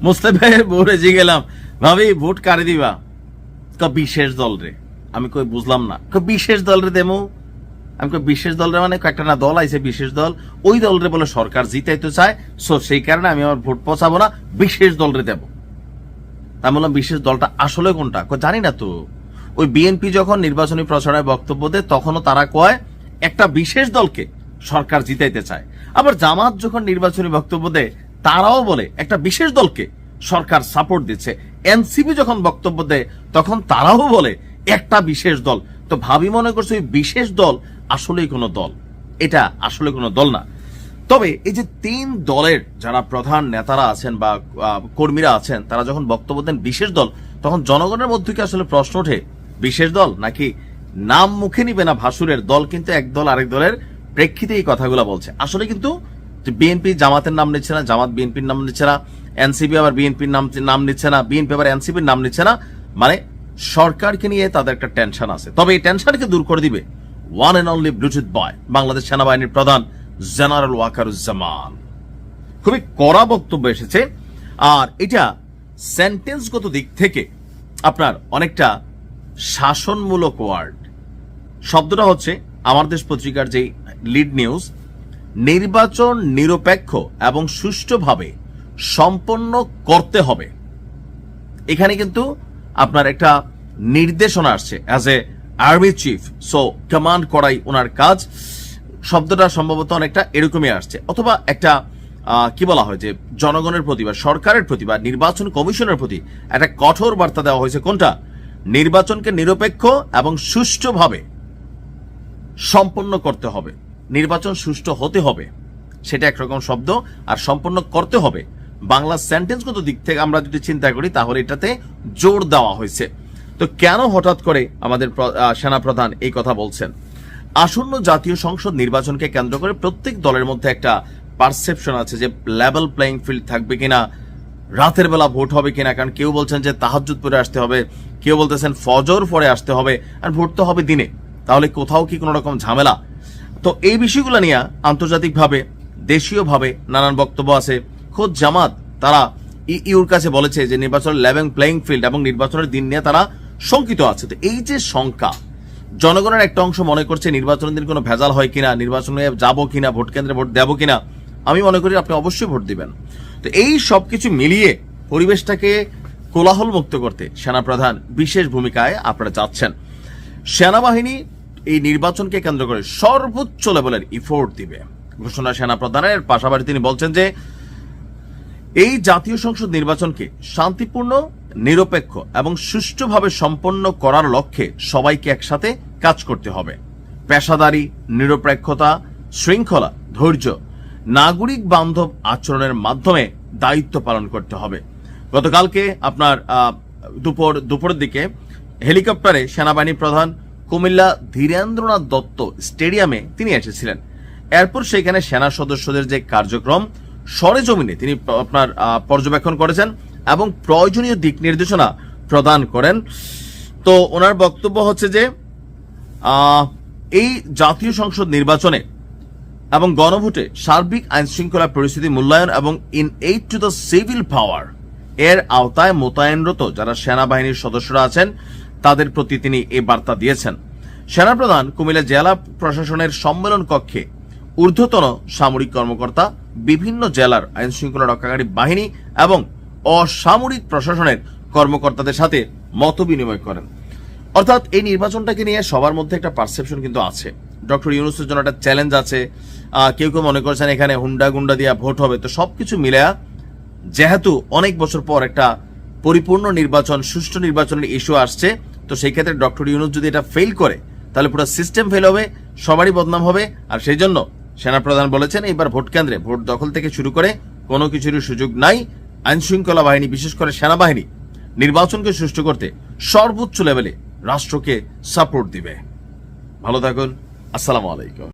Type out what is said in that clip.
মুস্তাফায়ের বউরে জি গেলাম, ভাবি ভোট কারে দিবা? বিশেষ দল রে। আমি কই বুঝলাম না। বিশেষ দল রে দেমু। আমি কই বিশেষ দল রে মানে কয়েকটা না দল আইছে বিশেষ দল, ওই দল রে বলে সরকার জিতাইতে চায়, সো সেই কারণে আমি আমার ভোট পচাবো না, বিশেষ দল রে দেব। আমি বললাম বিশেষ দলটা আসলে কোনটা? জানি না তো। ওই বিএনপি যখন নির্বাচনী প্রচারণায় বক্তব্য দেয় তখনও তারা কয় একটা বিশেষ দলকে সরকার জিতাইতে চায়। আবার জামাত যখন নির্বাচনী বক্তব্য দেয় তারাও বলে একটা বিশেষ দলকে সরকার সাপোর্ট দিচ্ছে। এনসিপি যখন বক্তব্য দেয় তখন তারাও বলে একটা বিশেষ দল। তো ভাবি মনে করছে ওই বিশেষ দল আসলেই কোনো দল, এটা আসলে কোনো দল না। তবে এই যে তিন দলের যারা প্রধান নেতারা আছেন বা কর্মীরা আছেন তারা যখন বক্তব্য দেন বিশেষ দল, তখন জনগণের মধ্যে কি আসলে প্রশ্ন ওঠে বিশেষ দল নাকি নাম মুখে নিবে না ভাসুরের দল কিন্তু এক দল আরেক দলের প্রেক্ষিতে এই কথাগুলো বলছে। আসলে কিন্তু বিএনপি জামাতের নাম নিচ্ছে না, জামাত বিএনপির নাম নিচ্ছে না, এনসিপি আবার বিএনপির নাম নিচ্ছে না, বিএনপি আবার এনসিপির নাম নিচ্ছে না। মানে সরকারকে নিয়ে তাদের একটা টেনশন আছে। তবে এই টেনশনকে দূর করে দিবে ওয়ান এন্ড অনলি ব্লুটুথ বয়, বাংলাদেশ সেনাবাহিনীর প্রধান জেনারেল ওয়াকারুজ্জামান। খুবই কড়া বক্তব্য এসেছে। আর এটা সেন্টেন্সগত দিক থেকে আপনার অনেকটা শাসনমূলক ওয়ার্ড। শব্দটা হচ্ছে আমার দেশ পত্রিকার যে লিড নিউজ, নির্বাচন নিরপেক্ষ এবং সুষ্ঠুভাবে সম্পন্ন করতে হবে। এখানে কিন্তু আপনার একটা নির্দেশনা আসছে as a army chief, so command করাই ওনার কাজ। শব্দটা সম্ভবত অনেকটা এরকমই আসছে। অথবা একটা কি বলা হয় যে জনগণের প্রতি বা সরকারের প্রতি বা নির্বাচন কমিশনের প্রতি একটা কঠোর বার্তা দেওয়া হয়েছে। কোনটা? নির্বাচনকে নিরপেক্ষ এবং সুষ্ঠুভাবে সম্পন্ন করতে হবে। নির্বাচন সুষ্ঠু হতে হবে, সেটা একরকম শব্দ, আর সম্পন্ন করতে হবে বাংলা সেন্টেন্সগত দিক থেকে আমরা যদি চিন্তা করি তাহলে এটাতে জোর দেওয়া হয়েছে। তো কেন হঠাৎ করে আমাদের সেনাপ্রধান এই কথা বলছেন? আসন্ন জাতীয় সংসদ নির্বাচনকে কেন্দ্র করে প্রত্যেক দলের মধ্যে একটা পারসেপশন আছে যে লেভেল প্লেইং ফিল্ড থাকবে কিনা, রাতের বেলা ভোট হবে কিনা। কারণ কেউ বলছেন যে তাহাজ্জুদ পরে আসতে হবে, কেউ বলতেছেন ফজর পরে আসতে হবে, আর ভোট তো হবে দিনে। তাহলে কোথাও কি কোনো রকম ঝামেলা? তো এই বিষয়গুলো নিয়ে আন্তর্জাতিকভাবে দেশীয়ভাবে নানান বক্তব্য আছে। খোদ জামাত তারা ইউর কাছে বলেছে যে নির্বাচনের লেভেল প্লেইং ফিল্ড এবং নির্বাচনের দিন নিয়ে তারা শঙ্কিত আছে। তো এই যে শঙ্কা, জনগণের একটা অংশ মনে করছে নির্বাচনের দিন কোনো ভেজাল হয় কিনা, নির্বাচনে যাবো কিনা, ভোট কেন্দ্রে ভোট দেবো কিনা। আমি মনে করি আপনি অবশ্যই ভোট দিবেন। তো এই সবকিছু মিলিয়ে পরিবেশটাকে কোলাহল মুক্ত করতে সেনাপ্রধান বিশেষ ভূমিকায় আপনারা যাচ্ছেন। সেনাবাহিনী এই নির্বাচনকে কেন্দ্র করে সর্বোচ্চ লেভেলের ইফোর্ট দিবে ঘোষণা সেনাপ্রধানের। পাশাপাশি তিনি বলছেন যে এই জাতীয় সংসদ নির্বাচনকে শান্তিপূর্ণ, নিরপেক্ষ এবং সুষ্ঠুভাবে সম্পন্ন করার লক্ষ্যে সবাইকে একসাথে কাজ করতে হবে। পেশাদারি, নিরপেক্ষতা, শৃঙ্খলা, ধৈর্য, নাগরিক বান্ধব আচরণের মাধ্যমে দায়িত্ব পালন করতে হবে। গতকালকে আপনার দুপুরের দিকে হেলিকপ্টারে সেনাবাহিনী প্রধান কুমিল্লা ধীরেন্দ্রনাথ দত্ত স্টেডিয়ামে তিনি এসেছিলেন। এরপর সেখানে সেনা সদস্যদের যে কার্যক্রম সরেজমিনে তিনি আপনার পর্যবেক্ষণ করেছেন এবং প্রয়োজনীয় দিক নির্দেশনা প্রদান করেন। তো ওনার বক্তব্য হচ্ছে যে এই জাতীয় সংসদ নির্বাচনে এবং গণভোটে সার্বিক আইন শৃঙ্খলা পরিস্থিতি মূল্যায়ন এবং in aid to the civil পাওয়ার এর আওতায় মোতায়েনরত যারা সেনাবাহিনীর সদস্যরা আছেন তাদের প্রতি তিনি এই বার্তা দিয়েছেন। সেনাপ্রধান কুমিল্লা জেলা প্রশাসনের সম্মেলন কক্ষে ঊর্ধ্বতন সামরিক কর্মকর্তা, বিভিন্ন জেলার আইন শৃঙ্খলা রক্ষাকারী বাহিনী এবং অসামরিক প্রশাসনের কর্মকর্তাদের সাথে মত বিনিময় করেন। অর্থাৎ এই নির্বাচনটাকে নিয়ে সবার মধ্যে একটা পারসেপশন কিন্তু আছে। ডক্টর ইউনূসের জন্য একটা চ্যালেঞ্জ আছে। কেউ কেউ মনে করছেন এখানে হুন্ডা গুন্ডা দিয়া ভোট হবে। তো সবকিছু মিলে যেহেতু অনেক বছর পর একটা পরিপূর্ণ নির্বাচন, সুষ্ঠু নির্বাচনের ইস্যু আসছে, তো সেই ক্ষেত্রে ডক্টর ইউনূস যদি এটা ফেল করে তাহলে পুরো সিস্টেম ফেল হবে, সবারই বদনাম হবে। আর সেই জন্য সেনাপ্রধান বলেছেন এবার ভোট কেন্দ্রে ভোট দখল থেকে শুরু করে কোনো কিছুরই সুযোগ নাই। আইন শৃঙ্খলা বাহিনী, বিশেষ করে সেনাবাহিনী নির্বাচনকে সুষ্ঠু করতে সর্বোচ্চ লেভেলে রাষ্ট্রকে সাপোর্ট দিবে। ভালো থাকুন। আসসালামু আলাইকুম।